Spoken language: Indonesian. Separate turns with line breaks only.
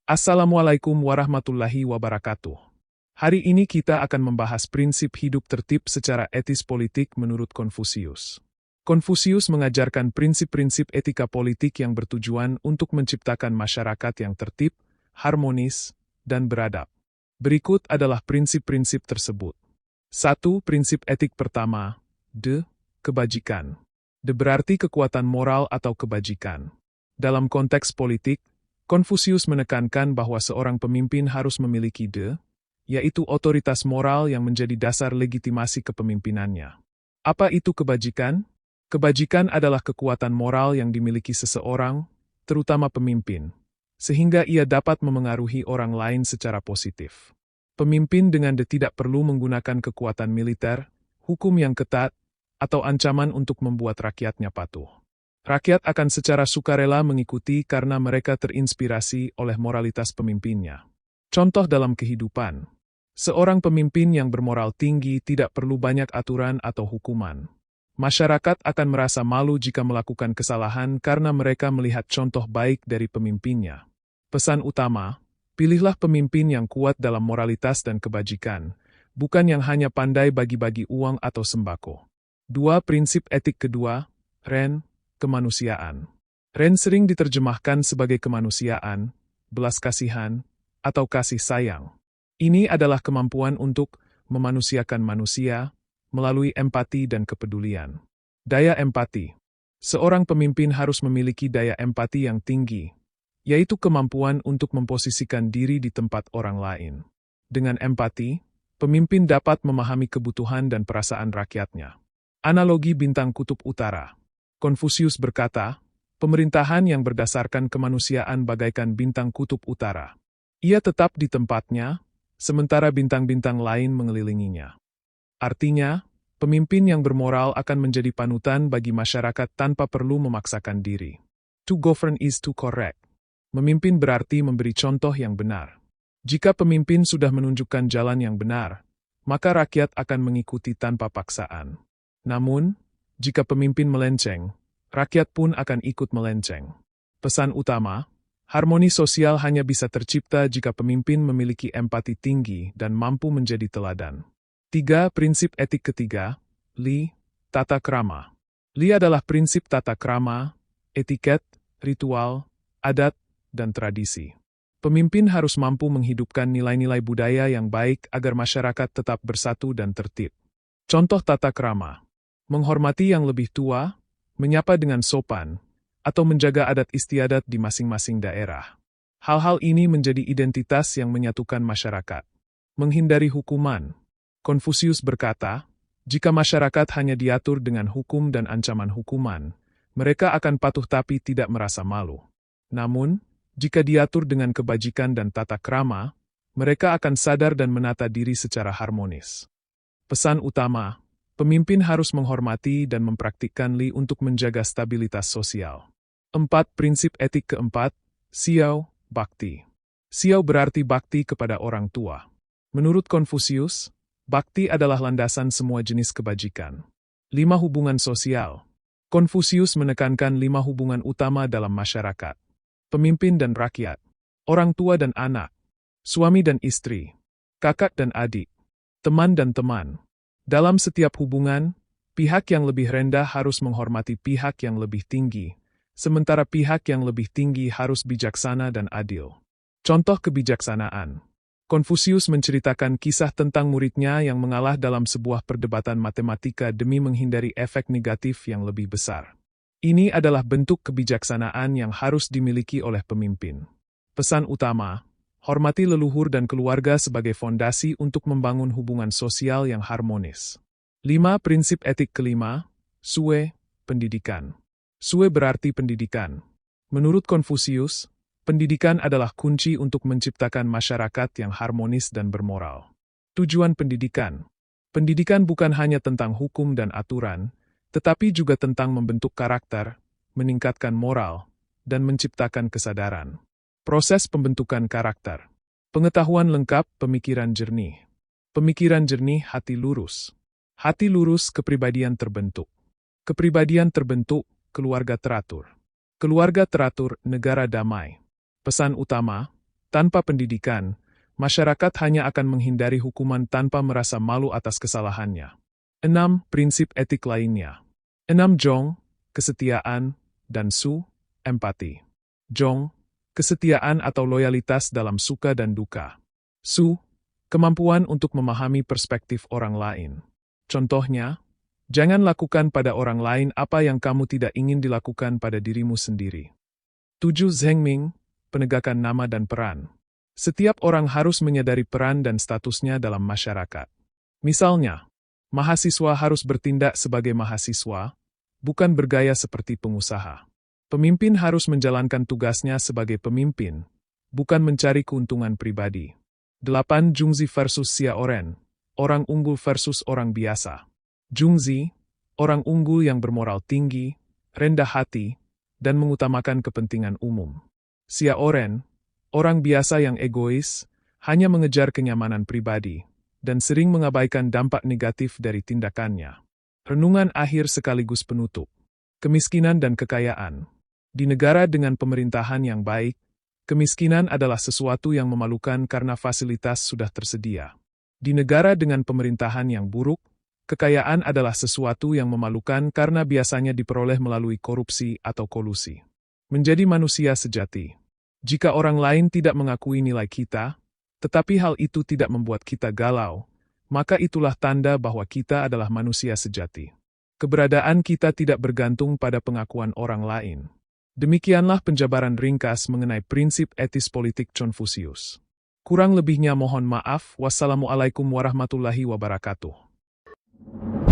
Assalamualaikum warahmatullahi wabarakatuh. Hari ini kita akan membahas prinsip hidup tertib secara etis politik menurut Konfusius. Konfusius mengajarkan prinsip-prinsip etika politik yang bertujuan untuk menciptakan masyarakat yang tertib, harmonis, dan beradab. Berikut adalah prinsip-prinsip tersebut. 1. Prinsip etik pertama, kebajikan. Berarti kekuatan moral atau kebajikan. Dalam konteks politik, Konfusius menekankan bahwa seorang pemimpin harus memiliki yaitu otoritas moral yang menjadi dasar legitimasi kepemimpinannya. Apa itu kebajikan? Kebajikan adalah kekuatan moral yang dimiliki seseorang, terutama pemimpin, sehingga ia dapat memengaruhi orang lain secara positif. Pemimpin dengan tidak perlu menggunakan kekuatan militer, hukum yang ketat, atau ancaman untuk membuat rakyatnya patuh. Rakyat akan secara sukarela mengikuti karena mereka terinspirasi oleh moralitas pemimpinnya. Contoh dalam kehidupan. Seorang pemimpin yang bermoral tinggi tidak perlu banyak aturan atau hukuman. Masyarakat akan merasa malu jika melakukan kesalahan karena mereka melihat contoh baik dari pemimpinnya. Pesan utama, pilihlah pemimpin yang kuat dalam moralitas dan kebajikan, bukan yang hanya pandai bagi-bagi uang atau sembako. 2. Prinsip etik kedua, kemanusiaan. Ren sering diterjemahkan sebagai kemanusiaan, belas kasihan, atau kasih sayang. Ini adalah kemampuan untuk memanusiakan manusia melalui empati dan kepedulian. Daya empati. Seorang pemimpin harus memiliki daya empati yang tinggi, yaitu kemampuan untuk memposisikan diri di tempat orang lain. Dengan empati, pemimpin dapat memahami kebutuhan dan perasaan rakyatnya. Analogi bintang kutub utara. Konfusius berkata, pemerintahan yang berdasarkan kemanusiaan bagaikan bintang kutub utara. Ia tetap di tempatnya, sementara bintang-bintang lain mengelilinginya. Artinya, pemimpin yang bermoral akan menjadi panutan bagi masyarakat tanpa perlu memaksakan diri. To govern is to correct. Memimpin berarti memberi contoh yang benar. Jika pemimpin sudah menunjukkan jalan yang benar, maka rakyat akan mengikuti tanpa paksaan. Namun, jika pemimpin melenceng, rakyat pun akan ikut melenceng. Pesan utama, harmoni sosial hanya bisa tercipta jika pemimpin memiliki empati tinggi dan mampu menjadi teladan. 3. Prinsip etik ketiga, tata krama. Adalah prinsip tata krama, etiket, ritual, adat, dan tradisi. Pemimpin harus mampu menghidupkan nilai-nilai budaya yang baik agar masyarakat tetap bersatu dan tertib. Contoh tata krama. Menghormati yang lebih tua, menyapa dengan sopan, atau menjaga adat istiadat di masing-masing daerah. Hal-hal ini menjadi identitas yang menyatukan masyarakat. Menghindari hukuman. Konfusius berkata, jika masyarakat hanya diatur dengan hukum dan ancaman hukuman, mereka akan patuh tapi tidak merasa malu. Namun, jika diatur dengan kebajikan dan tata krama, mereka akan sadar dan menata diri secara harmonis. Pesan utama, pemimpin harus menghormati dan mempraktikkan untuk menjaga stabilitas sosial. 4. Prinsip etik keempat, bakti. Berarti bakti kepada orang tua. Menurut Konfusius, bakti adalah landasan semua jenis kebajikan. 5. Hubungan sosial. Konfusius menekankan 5 hubungan utama dalam masyarakat. Pemimpin dan rakyat, orang tua dan anak, suami dan istri, kakak dan adik, teman dan teman. Dalam setiap hubungan, pihak yang lebih rendah harus menghormati pihak yang lebih tinggi, sementara pihak yang lebih tinggi harus bijaksana dan adil. Contoh kebijaksanaan. Konfusius menceritakan kisah tentang muridnya yang mengalah dalam sebuah perdebatan matematika demi menghindari efek negatif yang lebih besar. Ini adalah bentuk kebijaksanaan yang harus dimiliki oleh pemimpin. Pesan utama, hormati leluhur dan keluarga sebagai fondasi untuk membangun hubungan sosial yang harmonis. 5. Prinsip etik kelima, pendidikan. Berarti pendidikan. Menurut Konfusius, pendidikan adalah kunci untuk menciptakan masyarakat yang harmonis dan bermoral. Tujuan pendidikan. Pendidikan bukan hanya tentang hukum dan aturan, tetapi juga tentang membentuk karakter, meningkatkan moral, dan menciptakan kesadaran. Proses pembentukan karakter. Pengetahuan lengkap, pemikiran jernih. Pemikiran jernih, hati lurus. Hati lurus, kepribadian terbentuk. Kepribadian terbentuk, keluarga teratur. Keluarga teratur, negara damai. Pesan utama, Tanpa pendidikan, masyarakat hanya akan menghindari hukuman tanpa merasa malu atas kesalahannya. 6. Prinsip etik lainnya. 6. Jong, kesetiaan, dan Su, empati. Jong, kesetiaan atau loyalitas dalam suka dan duka. Su, kemampuan untuk memahami perspektif orang lain. Contohnya, jangan lakukan pada orang lain apa yang kamu tidak ingin dilakukan pada dirimu sendiri. 7. Zhengming, penegakan nama dan peran. Setiap orang harus menyadari peran dan statusnya dalam masyarakat. Misalnya, mahasiswa harus bertindak sebagai mahasiswa, bukan bergaya seperti pengusaha. Pemimpin harus menjalankan tugasnya sebagai pemimpin, bukan mencari keuntungan pribadi. 8. Jungzi versus Xia Oren, orang unggul versus orang biasa. Jungzi, orang unggul yang bermoral tinggi, rendah hati, dan mengutamakan kepentingan umum. Xia Oren, orang biasa yang egois, hanya mengejar kenyamanan pribadi, dan sering mengabaikan dampak negatif dari tindakannya. Renungan akhir sekaligus penutup. Kemiskinan dan kekayaan. Di negara dengan pemerintahan yang baik, kemiskinan adalah sesuatu yang memalukan karena fasilitas sudah tersedia. Di negara dengan pemerintahan yang buruk, kekayaan adalah sesuatu yang memalukan karena biasanya diperoleh melalui korupsi atau kolusi. Menjadi manusia sejati. Jika orang lain tidak mengakui nilai kita, tetapi hal itu tidak membuat kita galau, maka itulah tanda bahwa kita adalah manusia sejati. Keberadaan kita tidak bergantung pada pengakuan orang lain. Demikianlah penjabaran ringkas mengenai prinsip etis politik Confucius. Kurang lebihnya mohon maaf. Wassalamualaikum warahmatullahi wabarakatuh.